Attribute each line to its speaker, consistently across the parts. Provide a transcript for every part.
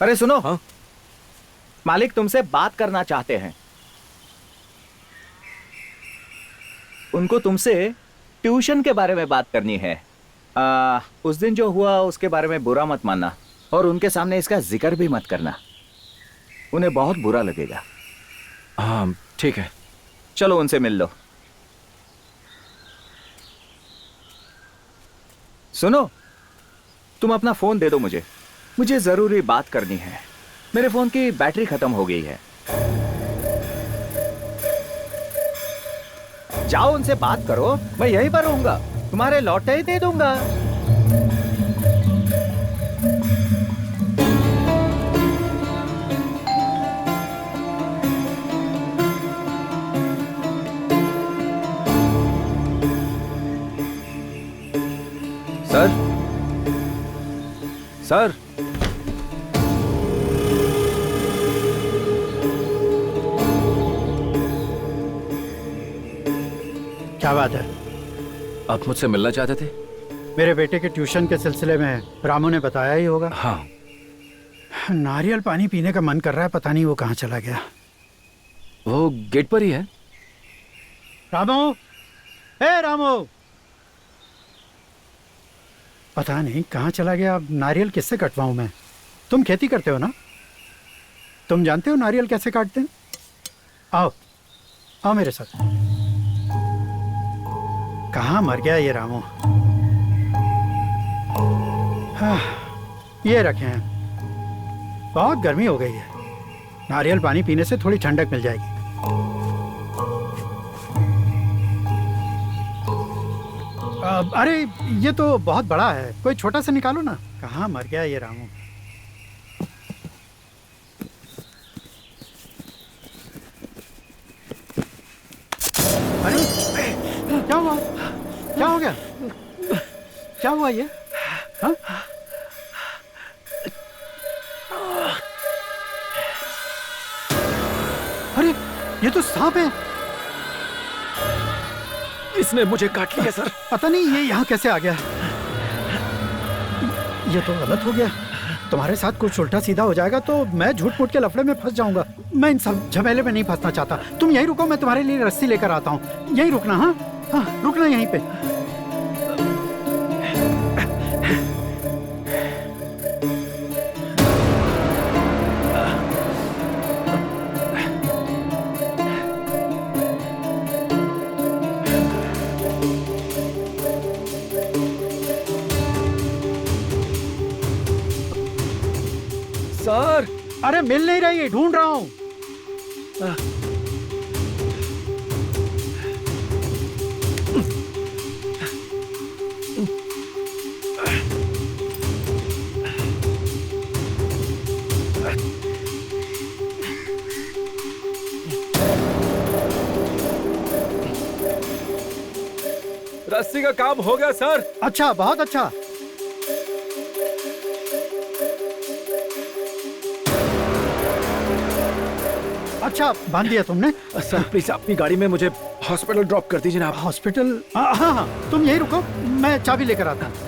Speaker 1: अरे सुनो।
Speaker 2: हाँ?
Speaker 1: मालिक तुमसे बात करना चाहते हैं। उनको तुमसे ट्यूशन के बारे में बात करनी है। उस दिन जो हुआ उसके बारे में बुरा मत मानना और उनके सामने इसका जिक्र भी मत करना, उन्हें बहुत बुरा लगेगा।
Speaker 2: हाँ ठीक है।
Speaker 1: चलो उनसे मिल लो। सुनो, तुम अपना फोन दे दो मुझे, मुझे जरूरी बात करनी है। मेरे फोन की बैटरी खत्म हो गई है। जाओ उनसे बात करो, मैं यहीं पर रहूंगा, तुम्हारे लौटते ही दे दूंगा। Sir, sir.
Speaker 3: क्या बात है?
Speaker 2: आप मुझसे मिलना चाहते थे?
Speaker 3: मेरे बेटे के ट्यूशन के सिलसिले में रामू ने बताया ही होगा।
Speaker 2: हाँ।
Speaker 3: नारियल पानी पीने का मन कर रहा है, पता नहीं वो कहाँ चला गया।
Speaker 2: वो गेट पर ही है।
Speaker 3: रामू, हे रामू, पता नहीं कहाँ चला गया। अब नारियल किससे कटवाऊं मैं? तुम खेती करते हो ना, तुम जानते हो नारियल कैसे काटते हैं? आओ आओ मेरे साथ। कहाँ मर गया ये रामू? हाँ, ये रखे हैं। बहुत गर्मी हो गई है, नारियल पानी पीने से थोड़ी ठंडक मिल जाएगी। अरे ये तो बहुत बड़ा है, कोई छोटा सा निकालो ना। कहाँ मर गया ये रामू? अरे क्या हुआ? क्या हो गया? क्या हुआ ये? हाँ? अरे ये तो सांप है।
Speaker 2: इसने मुझे काट लिया सर।
Speaker 3: पता नहीं ये यहाँ कैसे आ गया। ये तो गलत हो गया। तुम्हारे साथ कुछ उल्टा सीधा हो जाएगा तो मैं झूठ मूठ के लफड़े में फंस जाऊंगा। मैं इन सब झमेले में नहीं फंसना चाहता। तुम यहीं रुको, मैं तुम्हारे लिए रस्सी लेकर आता हूँ। यहीं रुकना। हाँ हाँ, रुकना यहीं पे।
Speaker 2: सर,
Speaker 3: अरे मिल नहीं रही, ढूंढ रहा हूँ।
Speaker 2: रस्सी का काम हो गया सर।
Speaker 3: अच्छा, बहुत अच्छा। अच्छा बांध दिया तुमने?
Speaker 2: सर प्लीज अपनी गाड़ी में मुझे हॉस्पिटल ड्रॉप कर दीजिए ना आप।
Speaker 3: हॉस्पिटल? हाँ हाँ, तुम यहीं रुको, मैं चाबी लेकर आता हूँ।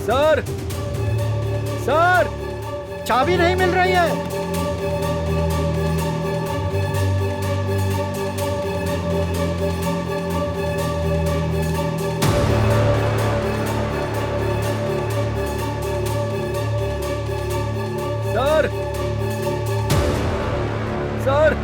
Speaker 2: सर, सर,
Speaker 3: चाबी नहीं मिल रही है।
Speaker 2: Sir, sir.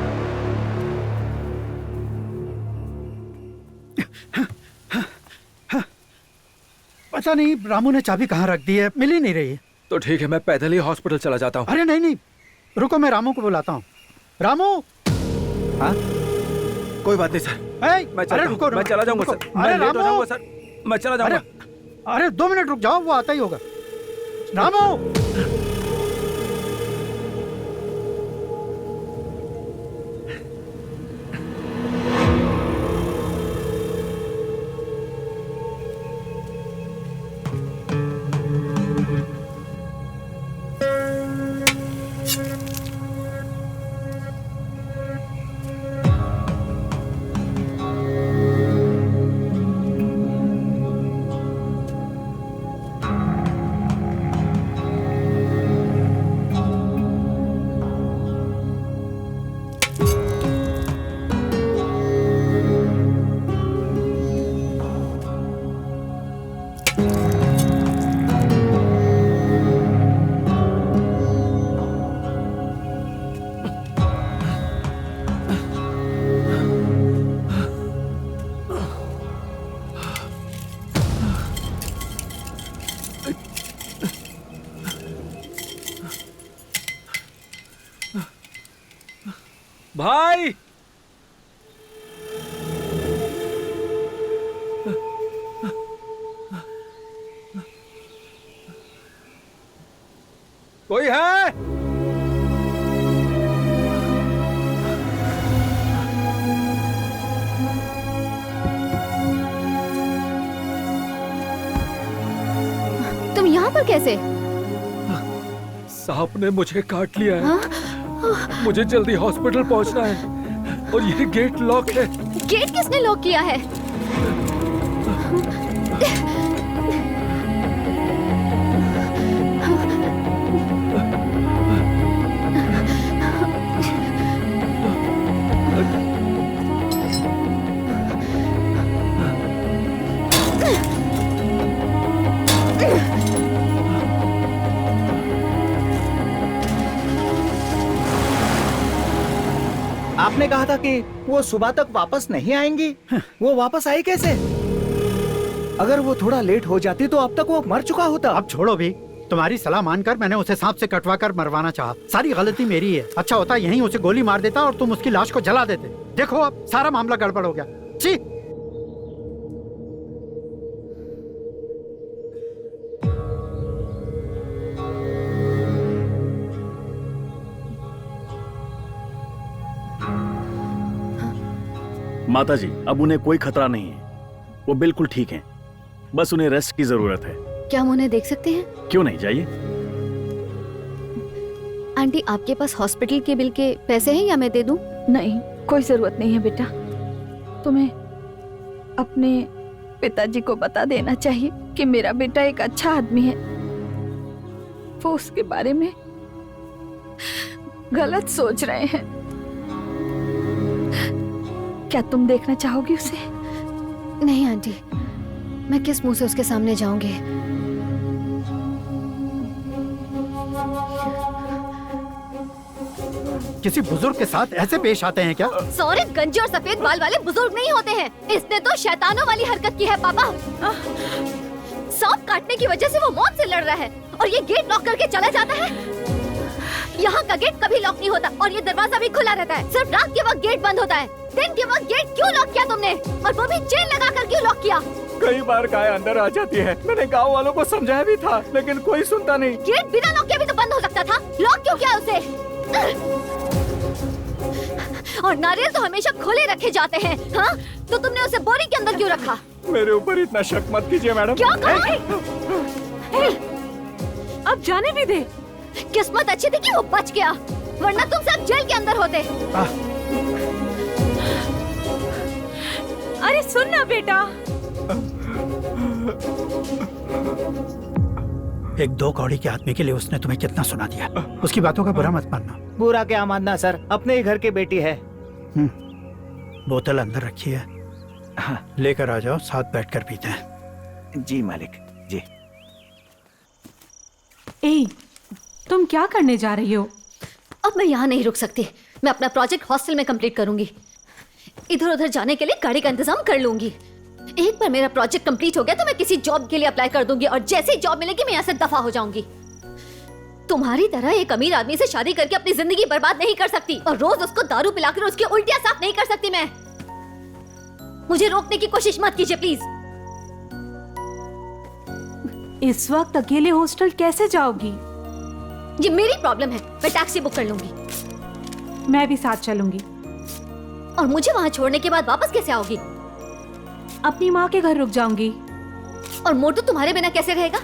Speaker 3: पता नहीं रामू ने चाबी कहाँ रख दी है, मिल ही नहीं रही है।
Speaker 2: तो ठीक है, मैं पैदल ही हॉस्पिटल चला जाता हूँ।
Speaker 3: अरे नहीं नहीं, रुको, मैं रामू को बुलाता हूँ। रामू।
Speaker 1: हाँ?
Speaker 2: कोई बात नहीं सर, मैं
Speaker 3: अरे रुको,
Speaker 2: मैं चला जाऊंगा सर। मैं
Speaker 3: अरे
Speaker 2: लेट हो
Speaker 3: रामू,
Speaker 2: जाऊंगा सर, मैं चला जाऊंगा।
Speaker 3: अरे 2 मिनट रुक जाओ, वो आता ही होगा। रामू।
Speaker 2: भाई कोई है?
Speaker 4: तुम यहाँ पर कैसे?
Speaker 2: सांप ने मुझे काट लिया है। मुझे जल्दी हॉस्पिटल पहुंचना है और ये गेट लॉक है।
Speaker 4: गेट किसने लॉक किया है?
Speaker 1: आपने कहा था कि वो सुबह तक वापस नहीं आएंगी। वो वापस आई कैसे? अगर वो थोड़ा लेट हो जाती तो अब तक वो मर चुका होता।
Speaker 3: अब छोड़ो भी, तुम्हारी सलाह मानकर मैंने उसे सांप से कटवा कर मरवाना चाहा। सारी गलती मेरी है। अच्छा होता यहीं उसे गोली मार देता और तुम उसकी लाश को जला देते। देखो अब सारा मामला गड़बड़ हो गया। छी!
Speaker 5: माताजी, अब उन्हें कोई खतरा नहीं है। वो बिल्कुल ठीक हैं। बस उन्हें रेस्ट की जरूरत है।
Speaker 4: क्या हम उन्हें देख सकते हैं?
Speaker 5: क्यों नहीं, जाइए।
Speaker 4: आंटी, आपके पास हॉस्पिटल के बिल के पैसे हैं या मैं दे दूं?
Speaker 6: नहीं, कोई जरूरत नहीं है बेटा। तुम्हें अपने पिताजी को बता देना चाहिए कि मेरा बेटा एक अच्छा आदमी है। वो उसके बारे में गलत सोच रहे हैं। क्या तुम देखना चाहोगी उसे?
Speaker 4: नहीं आंटी, मैं किस मुंह से उसके सामने जाऊंगी?
Speaker 3: किसी बुजुर्ग के साथ ऐसे पेश आते हैं क्या?
Speaker 4: सौरे गंजे और सफेद बाल वाले बुजुर्ग नहीं होते हैं। इसने तो शैतानों वाली हरकत की है पापा। सांप काटने की वजह से वो मौत से लड़ रहा है और ये गेट लॉक करके चला जाता है। यहाँ का गेट कभी लॉक नहीं होता और ये दरवाजा भी खुला रहता है। सिर्फ रात के वक्त गेट बंद होता है। दिन के वक्त गेट क्यों लॉक किया तुमने? और वो भी चेन लगा कर क्यों लॉक किया?
Speaker 1: कई बार गाय अंदर आ जाती है। मैंने गांव वालों को समझाया भी था, लेकिन कोई सुनता नहीं।
Speaker 4: गेट बिना लॉक किए भी तो बंद हो सकता था। लॉक क्यों किया उसे? और नारियल तो हमेशा खुले रखे जाते हैं। हाँ, तो तुमने उसे बोरी के अंदर क्यों रखा?
Speaker 1: मेरे ऊपर इतना शक मत कीजिए मैडम।
Speaker 4: क्या कहा?
Speaker 6: अब जाने भी दे।
Speaker 4: किस्मत अच्छी थी कि वो बच गया, वरना तुम सब जेल के अंदर होते।
Speaker 6: अरे सुन ना बेटा।
Speaker 3: एक दो कौड़ी के आदमी के लिए उसने तुम्हें कितना सुना दिया। उसकी बातों का बुरा मत मानना।
Speaker 1: बुरा क्या मानना सर, अपने ही घर की बेटी है।
Speaker 3: बोतल अंदर रखी है, लेकर आ जाओ, साथ बैठकर पीते हैं।
Speaker 1: जी मालिक जी।
Speaker 7: ए, तुम क्या करने जा रही हो?
Speaker 4: अब मैं यहाँ नहीं रुक सकती। मैं अपना प्रोजेक्ट हॉस्टल में कंप्लीट करूंगी। इधर उधर जाने के लिए गाड़ी का इंतजाम कर लूंगी। एक बार मेरा प्रोजेक्ट कंप्लीट हो गया तो मैं किसी जॉब के लिए अप्लाई कर दूंगी और जैसे ही जॉब मिलेगी मैं यहाँ से दफा हो जाऊंगी। तुम्हारी तरह एक अमीर आदमी से शादी करके अपनी जिंदगी बर्बाद नहीं कर सकती और रोज उसको दारू पिलाकर उसकी उल्टियां साफ नहीं कर सकती मैं। मुझे रोकने की कोशिश मत कीजिए प्लीज।
Speaker 7: इस वक्त अकेले हॉस्टल कैसे जाओगी?
Speaker 4: ये मेरी प्रॉब्लम है। मैं टैक्सी बुक कर लूंगी।
Speaker 7: मैं भी साथ चलूंगी।
Speaker 4: और मुझे वहाँ छोड़ने के बाद वापस कैसे आओगी?
Speaker 7: अपनी माँ के घर रुक जाऊंगी।
Speaker 4: और मोटू तुम्हारे बिना कैसे रहेगा?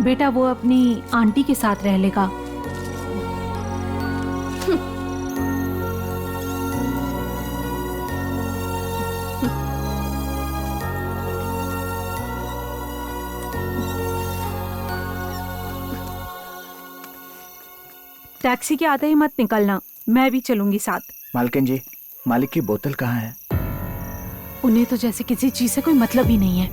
Speaker 7: बेटा वो अपनी आंटी के साथ रह लेगा। टैक्सी के आते ही मत निकलना, मैं भी चलूंगी साथ।
Speaker 1: मालकिन जी, मालिक की बोतल कहाँ है?
Speaker 7: उन्हें तो जैसे किसी चीज से कोई मतलब ही नहीं है।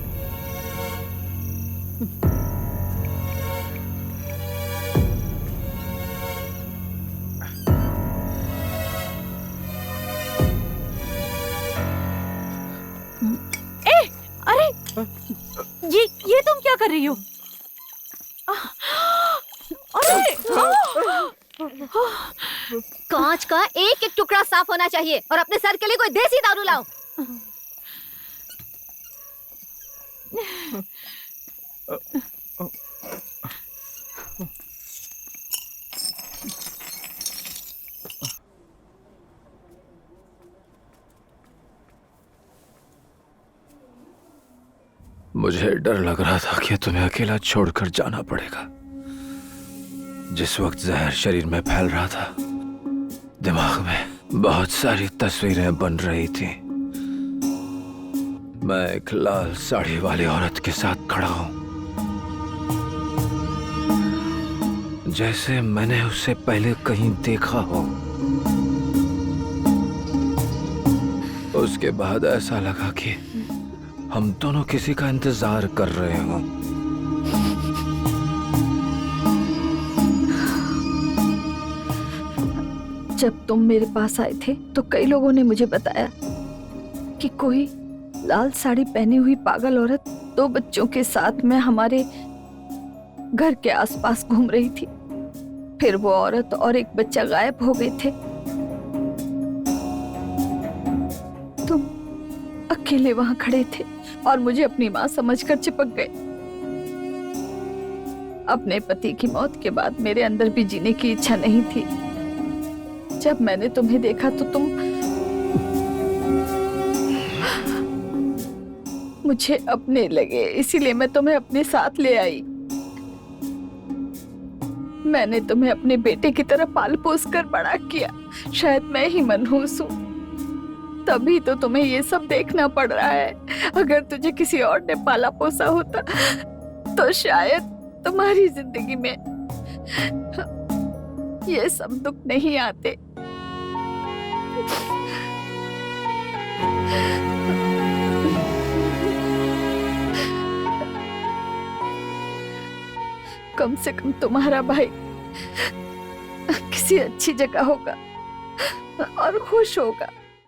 Speaker 7: ए, अरे ये तुम क्या कर रही हो? अरे
Speaker 4: कांच का एक एक टुकड़ा साफ होना चाहिए और अपने सर के लिए कोई देसी दारू लाओ।
Speaker 2: मुझे डर लग रहा था कि तुम्हें अकेला छोड़कर जाना पड़ेगा। जिस वक्त जहर शरीर में फैल रहा था, दिमाग में बहुत सारी तस्वीरें बन रही थी। मैं एक लाल साड़ी वाली औरत के साथ खड़ा हूं, जैसे मैंने उसे पहले कहीं देखा हो। उसके बाद ऐसा लगा कि हम दोनों किसी का इंतजार कर रहे हों।
Speaker 6: जब तुम मेरे पास आए थे तो कई लोगों ने मुझे बताया कि कोई लाल साड़ी पहनी हुई पागल औरत 2 बच्चों के साथ में हमारे घर के आसपास घूम रही थी। फिर वो औरत और एक बच्चा गायब हो गए थे। तुम अकेले वहां खड़े थे और मुझे अपनी मां समझकर चिपक गए। अपने पति की मौत के बाद मेरे अंदर भी जीने की इच्छा नहीं थी। जब मैंने तुम्हें देखा तो तुम मुझे अपने लगे, इसीलिए मैं तुम्हें अपने साथ ले आई। मैंने तुम्हें अपने बेटे की तरह पाल पोस कर बड़ा किया। शायद मैं ही मनहूस हूँ, तभी तो तुम्हें ये सब देखना पड़ रहा है। अगर तुझे किसी और ने पाला पोसा होता तो शायद तुम्हारी जिंदगी में ये सब दुख नहीं आते। कम से कम तुम्हारा भाई किसी अच्छी जगह होगा और खुश होगा।